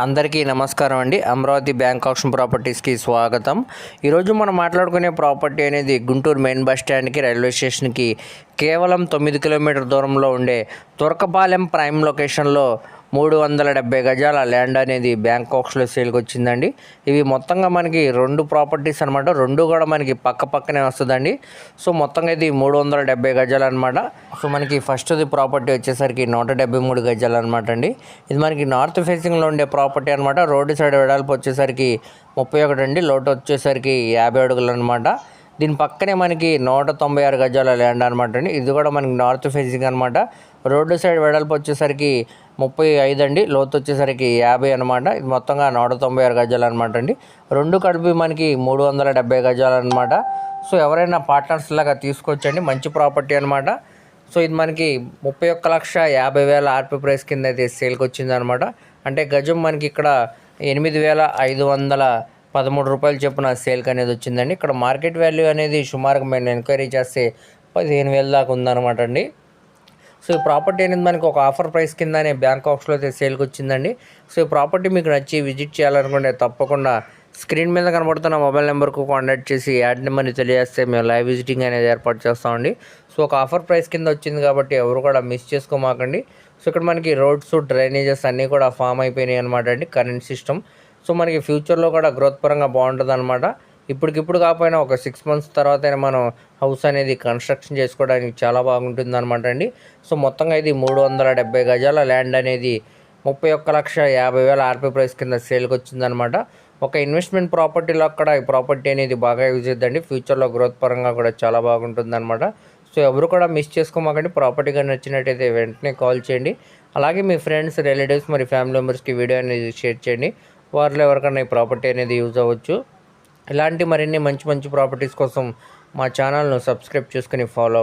అందరికీ నమస్కారం అండి. అమరావతి బ్యాంక్ ఆప్షన్ ప్రాపర్టీస్కి స్వాగతం. ఈరోజు మనం మాట్లాడుకునే ప్రాపర్టీ అనేది గుంటూరు మెయిన్ బస్ స్టాండ్కి రైల్వే స్టేషన్కి కేవలం 9 కిలోమీటర్ దూరంలో ఉండే తురకపాలెం ప్రైమ్ లొకేషన్లో 370 గజాల ల్యాండ్ అనేది బ్యాంక్ ఆప్షన్లో సేల్కి వచ్చిందండి. ఇవి మొత్తంగా మనకి 2 ప్రాపర్టీస్ అనమాట. 2 కూడా మనకి పక్కనే వస్తుందండి. సో మొత్తంగా ఇది 370 గజాలు అనమాట. సో మనకి ఫస్ట్ది ప్రాపర్టీ వచ్చేసరికి 173 గజాలు అనమాట అండి. ఇది మనకి నార్త్ ఫేసింగ్లో ఉండే ప్రాపర్టీ అనమాట. రోడ్డు సైడ్ వెడల్పు వచ్చేసరికి 31 అండి, లోటు వచ్చేసరికి 50 అడుగులు అనమాట. దీని పక్కనే మనకి 196 గజాల ల్యాండ్ అనమాట అండి. ఇది కూడా మనకి నార్త్ ఫేసింగ్ అనమాట. రోడ్డు సైడ్ వెడల్పు వచ్చేసరికి 35 అండి, లోతు వచ్చేసరికి 50 అనమాట. ఇది మొత్తంగా 196 గజాలు అనమాట అండి. 2 కలిపి మనకి 370 గజాలు అనమాట. సో ఎవరైనా పార్ట్నర్స్ లాగా తీసుకోవచ్చండి, మంచి ప్రాపర్టీ అనమాట. సో ఇది మనకి 31,50,000 ఆర్పీ ప్రైస్ కింద అయితే సేల్కి వచ్చింది అనమాట. అంటే గజం మనకి ఇక్కడ 8,513 రూపాయలు చొప్పున సేల్కి అనేది వచ్చిందండి. ఇక్కడ మార్కెట్ వాల్యూ అనేది సుమారుగా మేము ఎంక్వైరీ చేస్తే 15,000 దాకా ఉందన్నమాట అండి. సో ఈ ప్రాపర్టీ అనేది మనకి ఒక ఆఫర్ ప్రైస్ కిందనే బ్యాంక్ ఆప్షన్లో అయితే సేల్కి వచ్చిందండి. సో ఈ ప్రాపర్టీ మీకు నచ్చి విజిట్ చేయాలనుకుంటే తప్పకుండా స్క్రీన్ మీద కనబడుతున్న మొబైల్ నెంబర్కు కాంటాక్ట్ చేసి యాడ్ నెంబర్ని తెలియజేస్తే మేము లైవ్ విజిటింగ్ అనేది ఏర్పాటు చేస్తామండి. సో ఒక ఆఫర్ ప్రైస్ కింద వచ్చింది కాబట్టి ఎవరు కూడా మిస్ చేసుకోమాకండి. సో ఇక్కడ మనకి రోడ్స్, డ్రైనేజెస్ అన్నీ కూడా ఫామ్ అయిపోయినాయి అనమాట అండి, కరెంట్ సిస్టమ్. సో మనకి ఫ్యూచర్లో కూడా గ్రోత్ పరంగా బాగుంటుంది అనమాట. ఇప్పటికిప్పుడు కాకపోయినా ఒక 6 మంత్స్ తర్వాత మనం హౌస్ అనేది కన్స్ట్రక్షన్ చేసుకోవడానికి చాలా బాగుంటుంది అనమాట అండి. సో మొత్తంగా ఇది 370 గజాల ల్యాండ్ అనేది 31,50,000 ఆర్పీ ప్రైస్ కింద సేల్కి వచ్చిందనమాట. ఒక ఇన్వెస్ట్మెంట్ ప్రాపర్టీలో అక్కడ ఈ ప్రాపర్టీ అనేది బాగా యూజ్ అవుతుందండి. ఫ్యూచర్లో గ్రోత్ పరంగా కూడా చాలా బాగుంటుంది అనమాట. సో ఎవరు కూడా మిస్ చేసుకోమాకండి. ప్రాపర్టీగా నచ్చినట్టయితే వెంటనే కాల్ చేయండి. అలాగే మీ ఫ్రెండ్స్, రిలేటివ్స్ మరి ఫ్యామిలీ మెంబర్స్కి వీడియో అనేది షేర్ చేయండి. వారిలో ఎవరికైనా ఈ ప్రాపర్టీ అనేది యూజ్ అవ్వచ్చు. ఇలాంటి మరిన్ని మంచి ప్రాపర్టీస్ కోసం మా ఛానల్ను సబ్స్క్రైబ్ చేసుకుని ఫాలో అవుతుంది.